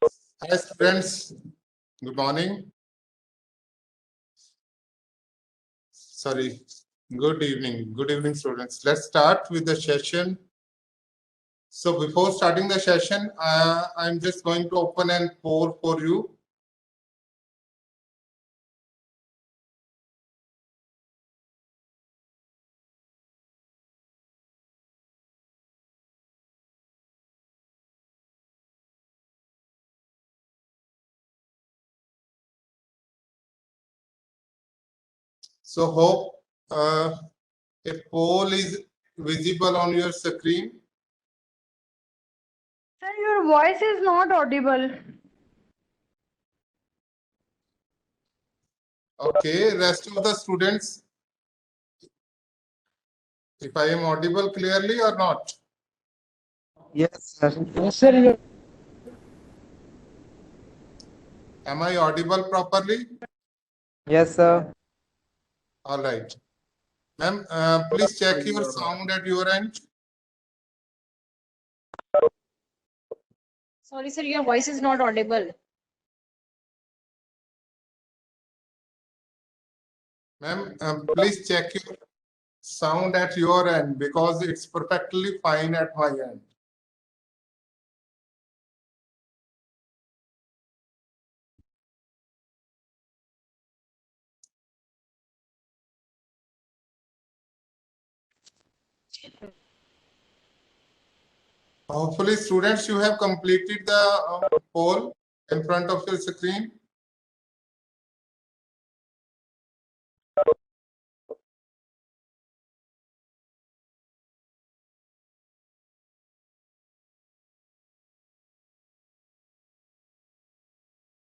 Hi students, good morning. Sorry, good evening. Good evening students. Let's start with the session. So before starting the session, I'm just going to open a poll for you. So hope a poll is visible on your screen. Sir, your voice is not audible. Okay, rest of the students, if I am audible clearly or not. Yes, sir. Yes, sir. Am I audible properly? Yes, sir. All right. Ma'am, please check your sound at your end. Sorry, sir, your voice is not audible. Ma'am, please check your sound at your end because it's perfectly fine at my end. Hopefully, students, you have completed the poll in front of your screen.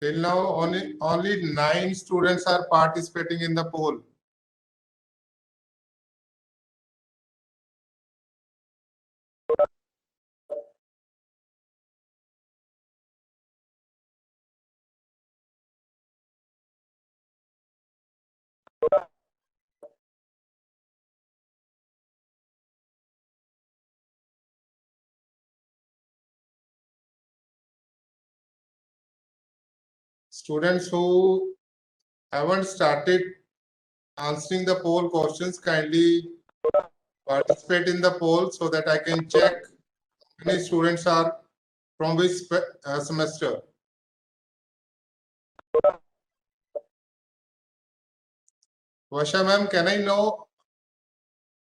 Till now, only 9 students are participating in the poll. Students who haven't started answering the poll questions, kindly participate in the poll so that I can check how many students are from which semester. Vasha ma'am, can I know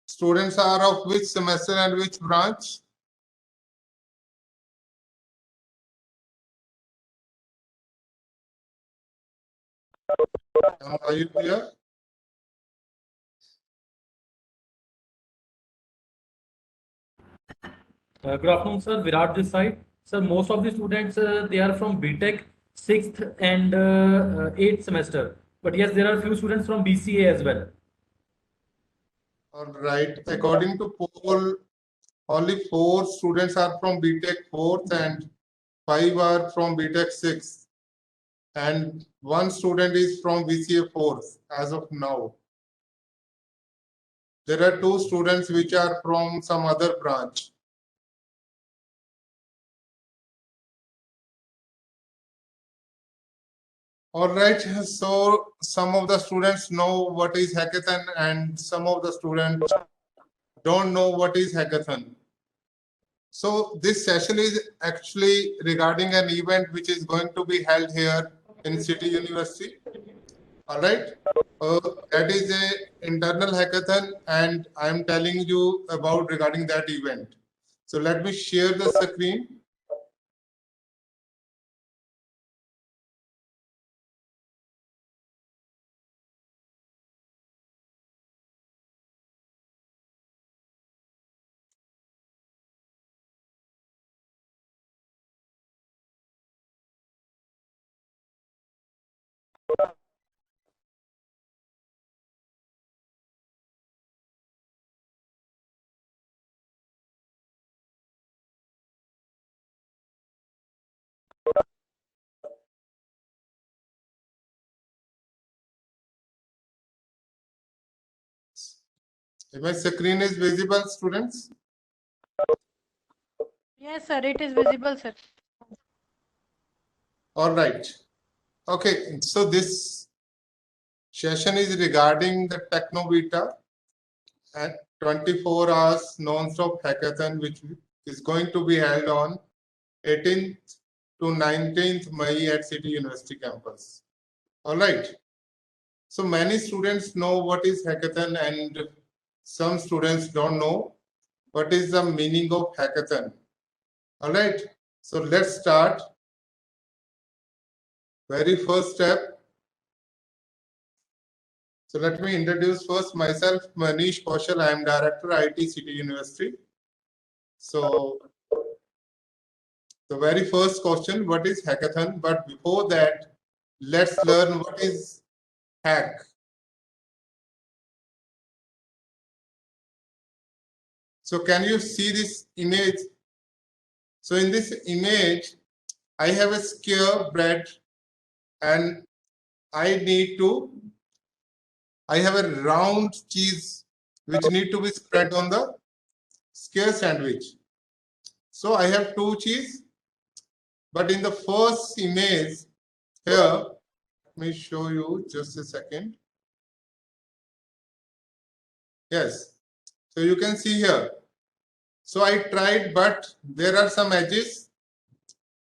students are of which semester and which branch? Are you clear? Good afternoon, sir. Virat this side. Sir, most of the students they are from BTech 6th and 8th semester. But yes, there are few students from BCA as well. All right. According to poll, only 4 students are from BTech 4th and 5 are from BTech 6th. And 1 student is from BCA 4th as of now. There are 2 students which are from some other branch. All right, so some of the students know what is hackathon and some of the students don't know what is hackathon. So this session is actually regarding an event which is going to be held here in City University. All right, that is a internal hackathon and I'm telling you about regarding that event. So let me share the screen. My screen is visible, students. Yes, sir, it is visible, sir. All right. Okay, so this session is regarding the Technoveta and 24 hours non-stop hackathon, which is going to be held on 18th to 19th May at City University campus. All right. So many students know what is hackathon and some students don't know what is the meaning of hackathon. All right. So let's start. Very first step. So let me introduce first myself, Munish Kaushal. I am Director IT City University. So the very first question, what is hackathon? But before that, let's learn what is hack. So can you see this image? So in this image, I have a square bread and I have a round cheese which need to be spread on the square sandwich. So I have two cheese, but in the first image here, let me show you just a second. Yes, so you can see here. So I tried, but there are some edges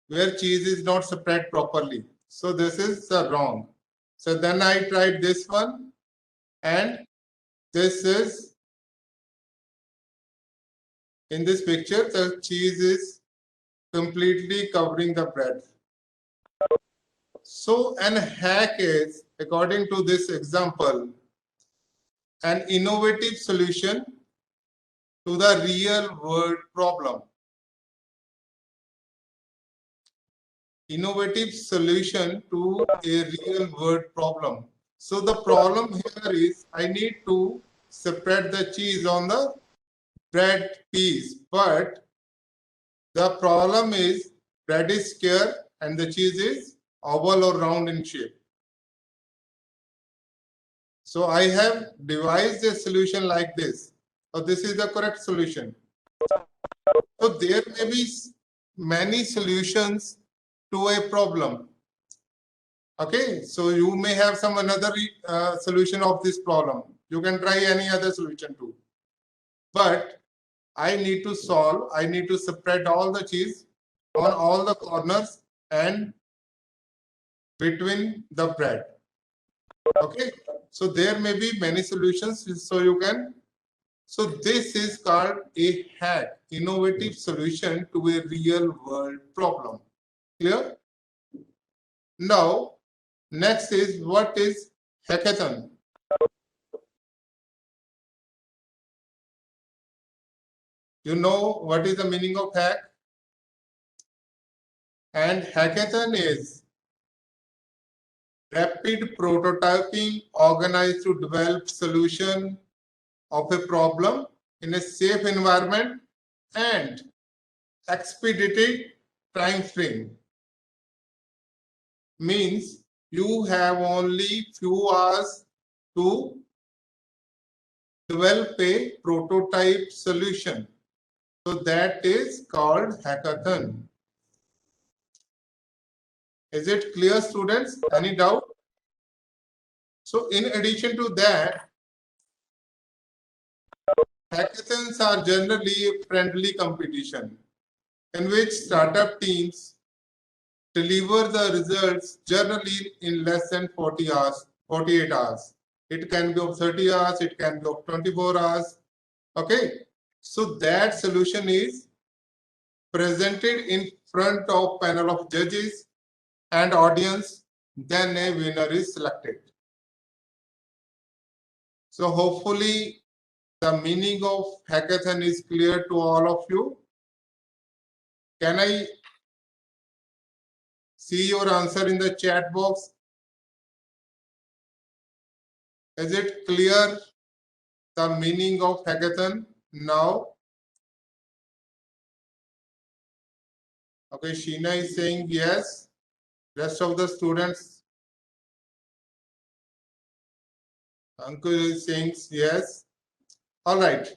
where cheese is not spread properly. So this is wrong. So then I tried this one, and this is in this picture, the cheese is completely covering the bread. So an hack is, according to this example, an innovative solution to the real world problem. Innovative solution to a real world problem. So the problem here is I need to spread the cheese on the bread piece, but the problem is bread is square and the cheese is oval or round in shape. So I have devised a solution like this. So this is the correct solution. So there may be many solutions to a problem. Okay, so you may have some another solution of this problem. You can try any other solution too. But I need to spread all the cheese on all the corners and between the bread. Okay, so there may be many solutions. So this is called a hack, innovative solution to a real world problem. Clear? Now, next is what is hackathon? You know what is the meaning of hack? And hackathon is rapid prototyping organized to develop solution of a problem in a safe environment and expedited time frame. Means you have only few hours to develop a prototype solution. So that is called hackathon. Is it clear, students? Any doubt? So in addition to that, hackathons are generally a friendly competition in which startup teams deliver the results generally in less than 40 hours, 48 hours. It can be of 30 hours, it can be of 24 hours. Okay, so that solution is presented in front of panel of judges and audience, then a winner is selected. So hopefully the meaning of hackathon is clear to all of you. Can I see your answer in the chat box? Is it clear the meaning of hackathon now? Okay, Sheena is saying yes. Rest of the students, Ankur is saying yes. All right.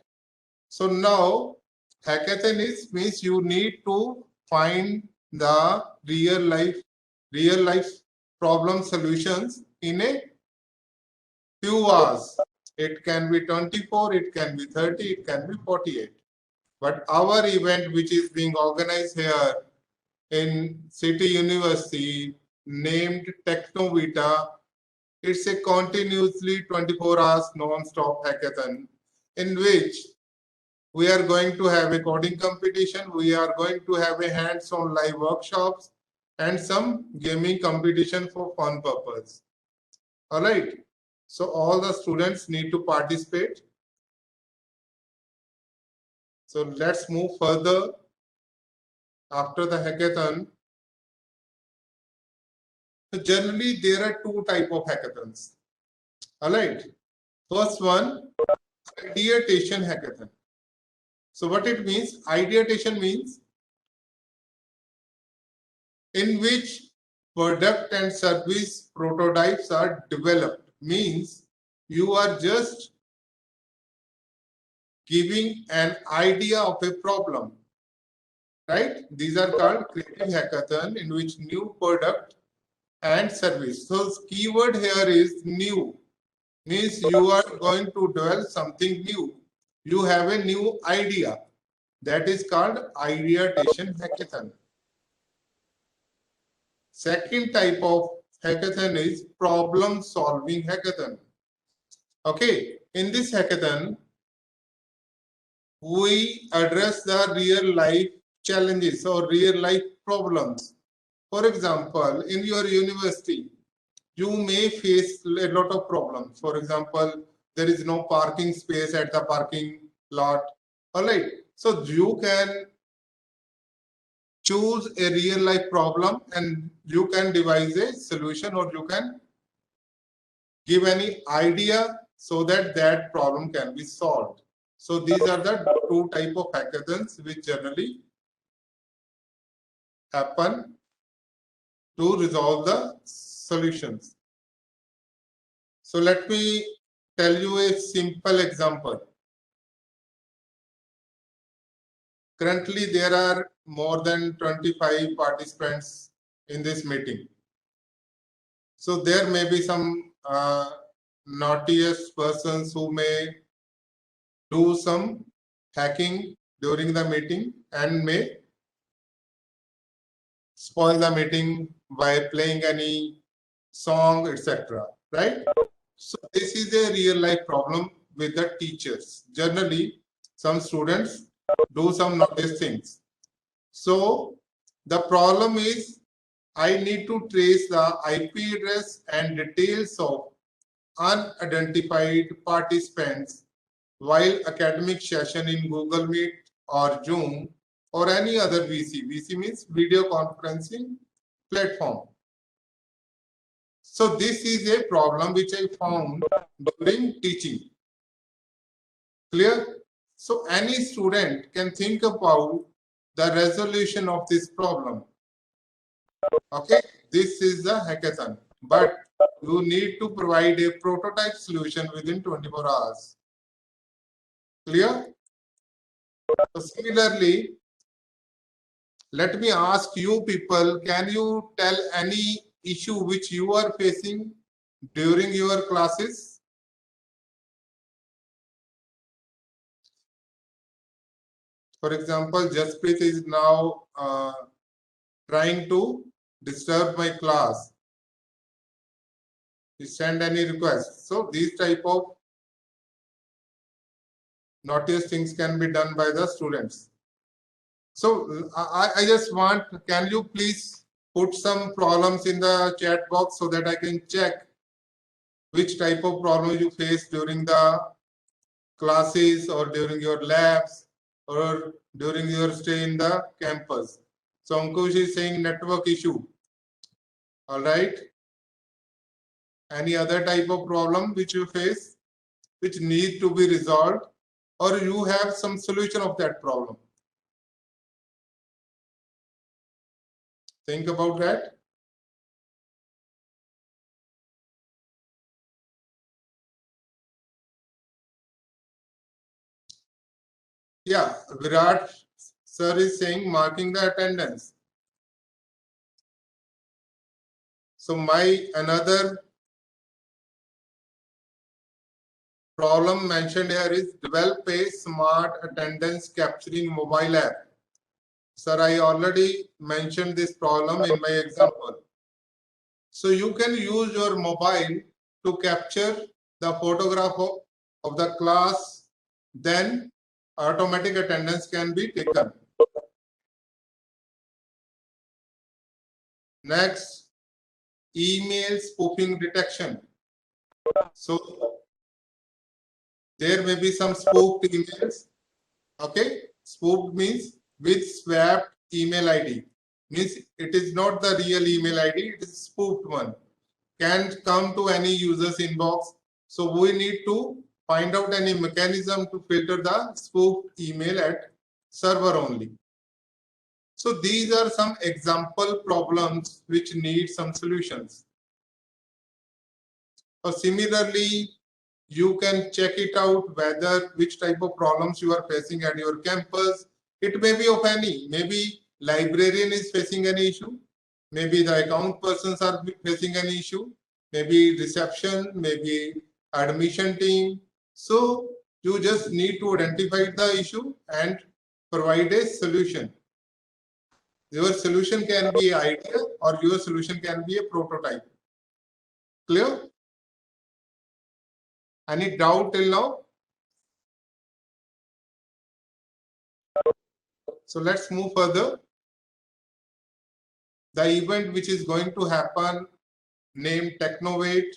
So now hackathon means you need to find the real life real life problem solutions in a few hours. It can be 24, it can be 30, it can be 48. But our event, which is being organized here in City University, named Technoveta, it's a continuously 24 hours non-stop hackathon in which we are going to have a coding competition, we are going to have a hands-on live workshops, and some gaming competition for fun purpose. All right. So all the students need to participate. So let's move further. After the hackathon, so generally there are two types of hackathons. All right. First one, ideation hackathon. So what it means? Ideation means in which product and service prototypes are developed. Means you are just giving an idea of a problem, right? These are called creative hackathon in which new product and service. So keyword here is new. Means you are going to develop something new. You have a new idea. That is called ideation hackathon. Second type of hackathon is problem solving hackathon. Okay, in this hackathon, we address the real life challenges or real life problems. For example, in your university, you may face a lot of problems. For example, there is no parking space at the parking lot. All right. So you can choose a real life problem and you can devise a solution, or you can give any idea so that that problem can be solved. So these are the two type of hackathons which generally happen to resolve the solutions. So let me tell you a simple example. Currently, there are more than 25 participants in this meeting. So there may be some naughtiest persons who may do some hacking during the meeting and may spoil the meeting by playing any song, etc. Right? So this is a real life problem with the teachers. Generally, some students do some naughty things. So the problem is I need to trace the IP address and details of unidentified participants while academic session in Google Meet or Zoom or any other VC. VC means video conferencing platform. So this is a problem which I found during teaching. Clear? So any student can think about the resolution of this problem. Okay, this is the hackathon, but you need to provide a prototype solution within 24 hours. Clear? So similarly, let me ask you people, can you tell any issue which you are facing during your classes? For example, Jasprit is now trying to disturb my class. He send any request. So these type of naughtiest things can be done by the students. So I just want, can you please put some problems in the chat box so that I can check which type of problem you face during the classes or during your labs or during your stay in the campus. So Ankush is saying network issue. All right. Any other type of problem which you face, which need to be resolved, or you have some solution of that problem? Think about that. Yeah, Virat sir is saying marking the attendance. So my another problem mentioned here is develop a smart attendance capturing mobile app. Sir, I already mentioned this problem in my example. So you can use your mobile to capture the photograph of the class, then automatic attendance can be taken. Next, email spoofing detection. So there may be some spoofed emails. Okay, spoofed means with swapped email ID. Means it is not the real email ID, it is spoofed one. Can come to any user's inbox. So we need to find out any mechanism to filter the spoofed email at server only. So these are some example problems which need some solutions. So similarly, you can check it out whether which type of problems you are facing at your campus. It may be of any, maybe librarian is facing any issue, maybe the account persons are facing an issue, maybe reception, maybe admission team. So you just need to identify the issue and provide a solution. Your solution can be an idea or your solution can be a prototype. Clear? Any doubt till now? So let's move further. The event which is going to happen named Technoveta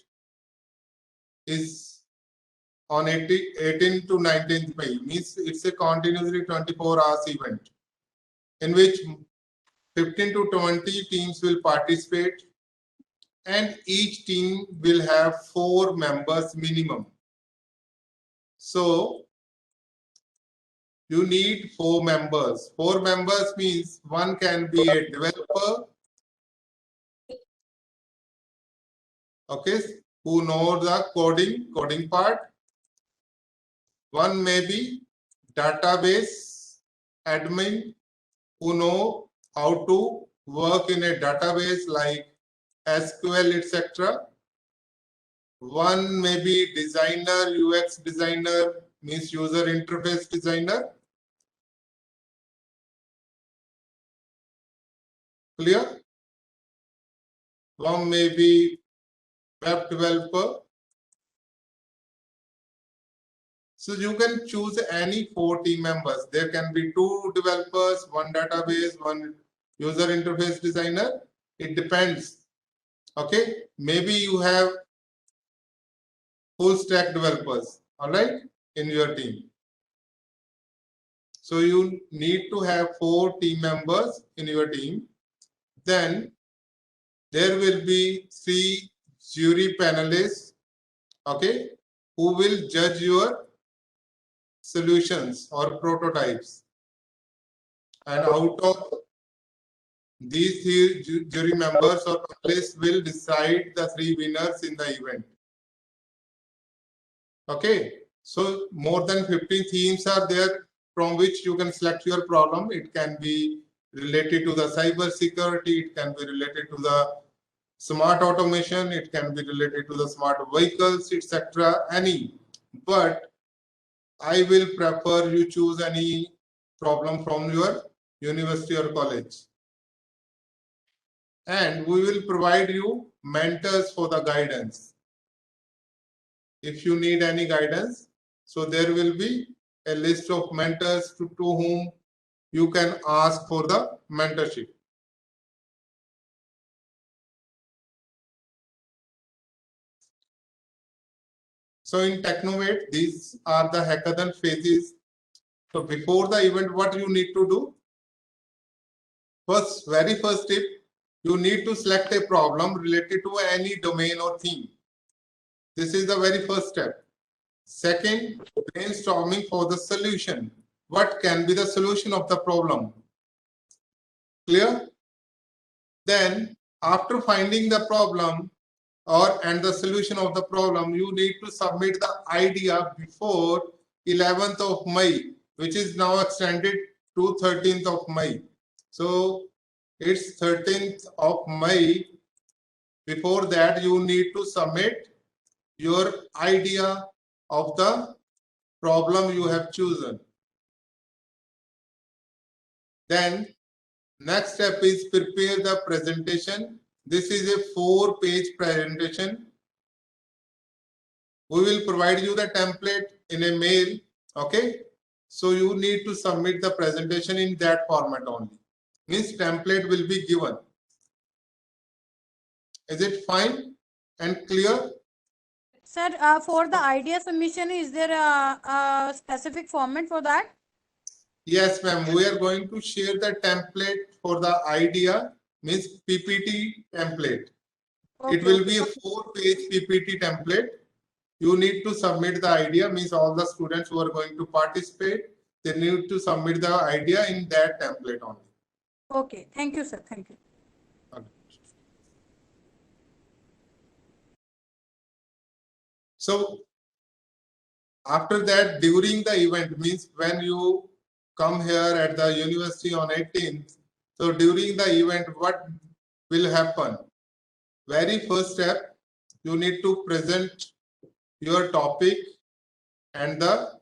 is on 18 to 19th May. Means it's a continuously 24 hours event in which 15 to 20 teams will participate and each team will have 4 members minimum. So you need 4 members. 4 members means one can be a developer, okay, who know the coding part. One may be database admin who know how to work in a database like SQL, etc. One may be designer, UX designer, means user interface designer. Clear? One may be web developer. So you can choose any 4 team members. There can be 2 developers, 1 database, 1 user interface designer. It depends. Okay, maybe you have full stack developers, all right, in your team. So you need to have 4 team members in your team. Then there will be 3 jury panelists, okay, who will judge your solutions or prototypes. And out of these 3 jury members or panelists will decide the 3 winners in the event. Okay, so more than 50 themes are there from which you can select your problem. It can be related to the cyber security, it can be related to the smart automation, it can be related to the smart vehicles, etc. Any. But I will prefer you choose any problem from your university or college. And we will provide you mentors for the guidance. If you need any guidance, so there will be a list of mentors to whom you can ask for the mentorship. So in Technoveta, these are the hackathon phases. So before the event, what you need to do? Very first step, you need to select a problem related to any domain or theme. This is the very first step. Second, brainstorming for the solution. What can be the solution of the problem? Clear? Then, after finding the problem and the solution of the problem, you need to submit the idea before 11th of May, which is now extended to 13th of May. So it's 13th of May before that you need to submit your idea of the problem you have chosen. Then next step is prepare the presentation. This is a 4-page presentation. We will provide you the template in a mail. Okay. So you need to submit the presentation in that format only. Means template will be given. Is it fine and clear? Sir, for the idea submission, is there a specific format for that? Yes, ma'am. We are going to share the template for the idea, means PPT template. Okay, It will okay. be a 4-page PPT template. You need to submit the idea, means all the students who are going to participate, they need to submit the idea in that template only. Okay, thank you, sir. Thank you. So after that, during the event, means when you come here at the university on 18th, so during the event, what will happen? Very first step, you need to present your topic and the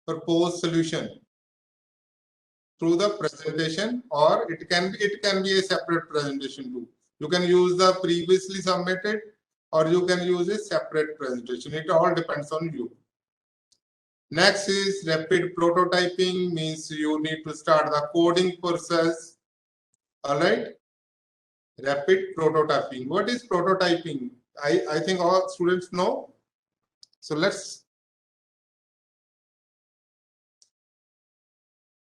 proposed solution through the presentation, or it can be a separate presentation too. You can use the previously submitted, or you can use a separate presentation. It all depends on you. Next is rapid prototyping, means you need to start the coding process. All right. Rapid prototyping. What is prototyping? I think all students know. So let's.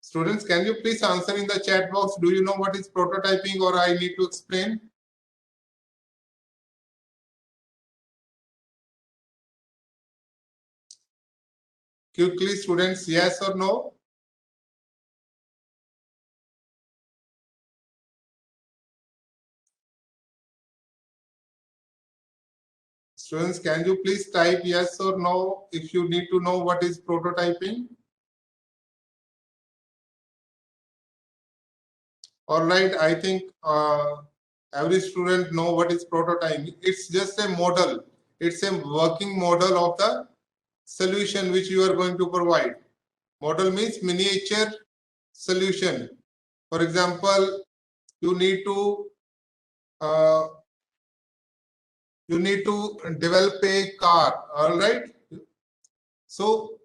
Students, can you please answer in the chat box? Do you know what is prototyping, or I need to explain? Quickly, students, yes or no? Students, can you please type yes or no if you need to know what is prototyping? All right, I think every student know what is prototyping. It's just a model. It's a working model of the solution which you are going to provide. Model means miniature solution. For example, you need to develop a car. All right. So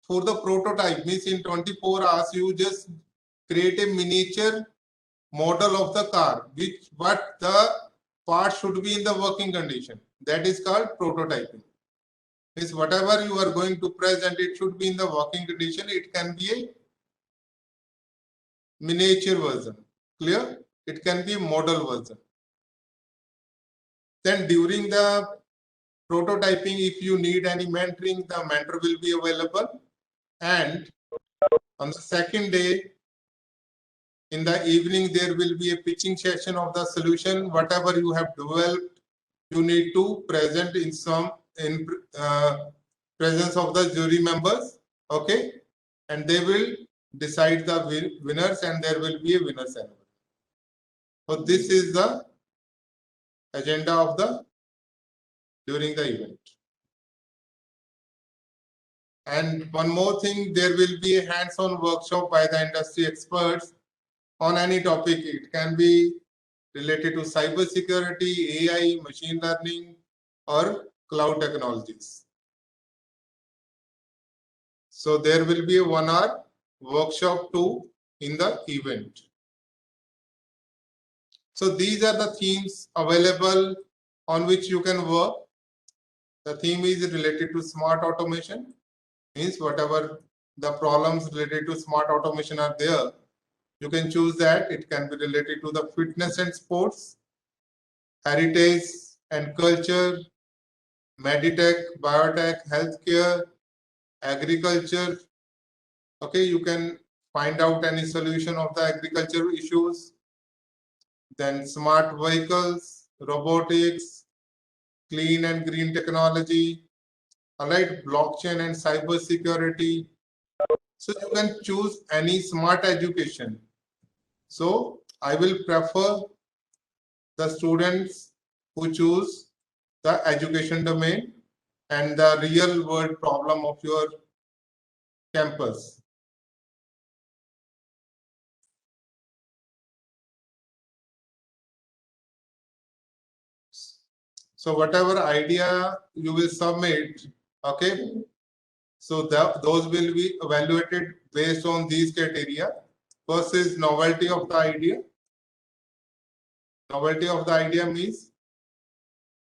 for the prototype, means in 24 hours, you just create a miniature model of the car, which what the part should be in the working condition. That is called prototyping. Means whatever you are going to present, it should be in the working condition. It can be a miniature version. Clear? It can be a model version. Then during the prototyping, if you need any mentoring, the mentor will be available. And on the second day, in the evening, there will be a pitching session of the solution. Whatever you have developed, you need to present in presence of the jury members. Okay, and they will decide the winners, and there will be a winner ceremony. So this is the agenda of the during the event. And one more thing, there will be a hands-on workshop by the industry experts on any topic. It can be related to cybersecurity, AI, machine learning, or cloud technologies. So there will be a 1-hour workshop too in the event. So these are the themes available on which you can work. The theme is related to smart automation, means whatever the problems related to smart automation are there, you can choose that. It can be related to the fitness and sports, heritage and culture, meditech, biotech, healthcare, agriculture. Okay, you can find out any solution of the agriculture issues. Then smart vehicles, robotics, clean and green technology, all right, blockchain and cyber security. So you can choose any smart education. So I will prefer the students who choose the education domain and the real world problem of your campus. So whatever idea you will submit, okay, so those will be evaluated based on these criteria. First is novelty of the idea. Novelty of the idea means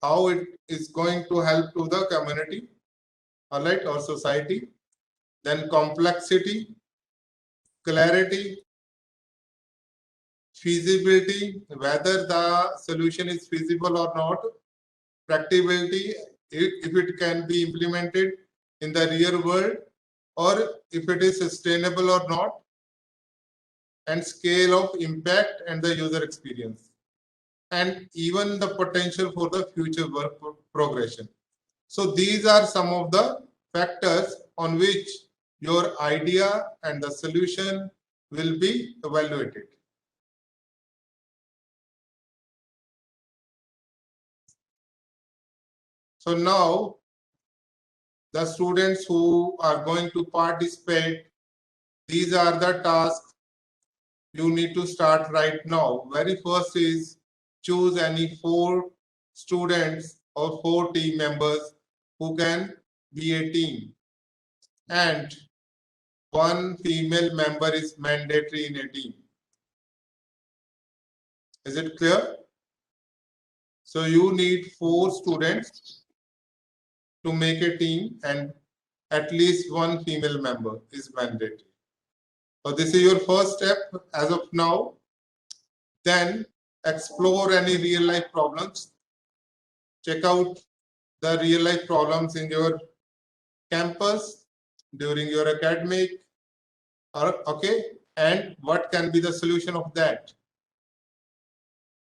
how it is going to help to the community, all right, or society. Then complexity, clarity, feasibility, whether the solution is feasible or not, practicability, if it can be implemented in the real world, or if it is sustainable or not, and scale of impact and the user experience, and even the potential for the future work progression. So these are some of the factors on which your idea and the solution will be evaluated. So now the students who are going to participate, these are the tasks you need to start right now. Very first is choose any 4 students or 4 team members who can be a team, and 1 female member is mandatory in a team. Is it clear? So you need 4 students to make a team, and at least 1 female member is mandatory. So this is your first step as of now. Then explore any real life problems. Check out the real life problems in your campus during your academic, okay, and what can be the solution of that.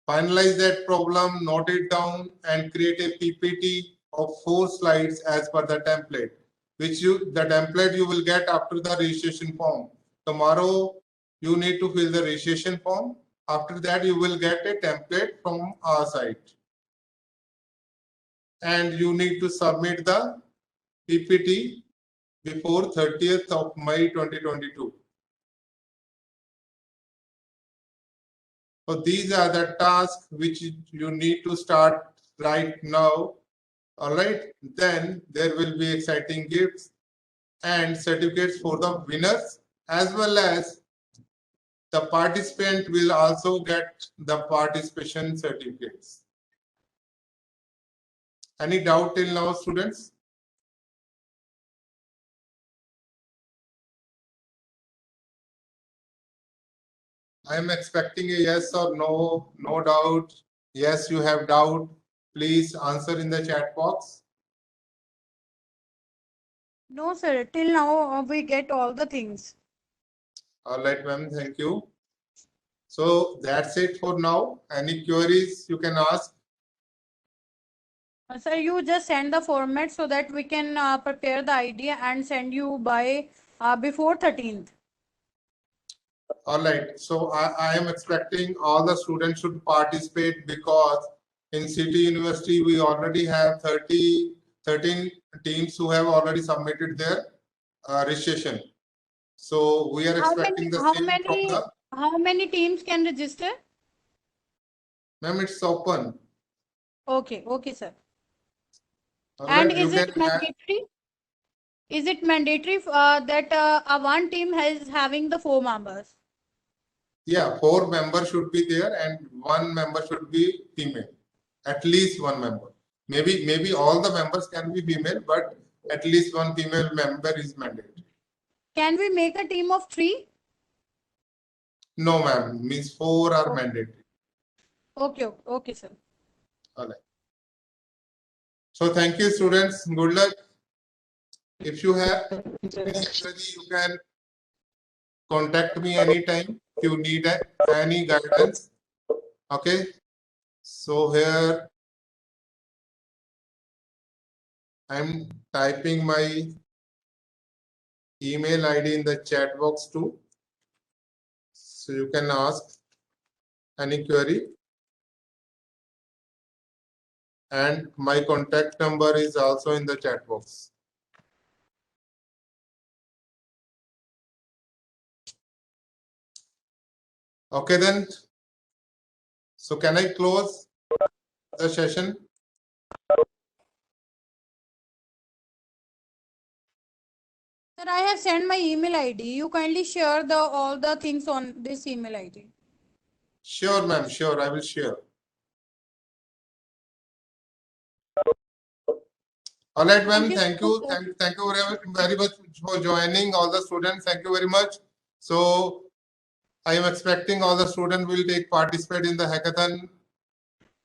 Finalize that problem, note it down, and create a PPT of 4 slides as per the template, which the template you will get after the registration form. Tomorrow you need to fill the registration form. After that you will get a template from our site, and you need to submit the PPT before 30th of May 2022. So these are the tasks which you need to start right now. All right, then there will be exciting gifts and certificates for the winners, as well as the participant will also get the participation certificates. Any doubt till now, students? I am expecting a yes or no. No doubt. Yes, you have doubt. Please answer in the chat box. No, sir. Till now, we get all the things. All right, ma'am. Thank you. So that's it for now. Any queries you can ask? Sir, you just send the format so that we can prepare the idea and send you by before 13th. All right. So I am expecting all the students should participate, because in City University we already have 13 teams who have already submitted their registration. So we are expecting the same from the. How many teams can register? Ma'am, it's open. Okay, okay, sir. All And right, is it mandatory? Is it mandatory that one team is having the 4 members? Yeah, 4 members should be there and 1 member should be female. At least 1 member. Maybe all the members can be female, but at least 1 female member is mandatory. Can we make a team of 3? No, ma'am. Means 4 are mandatory. Okay, okay, sir. All right. So thank you, students. Good luck. If you have any query, you can contact me anytime if you need any guidance. Okay. So here I'm typing my email ID in the chat box too. So you can ask any query. and my contact number is also in the chat box. Okay then. So can I close the session? Sir, I have sent my email ID. You kindly share all the things on this email ID. Sure, ma'am. Sure, I will share. All right, ma'am. Thank you. Thank you very much for joining all the students. Thank you very much. So I am expecting all the students will participate in the hackathon.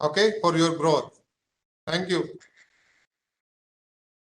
Okay, for your growth. Thank you.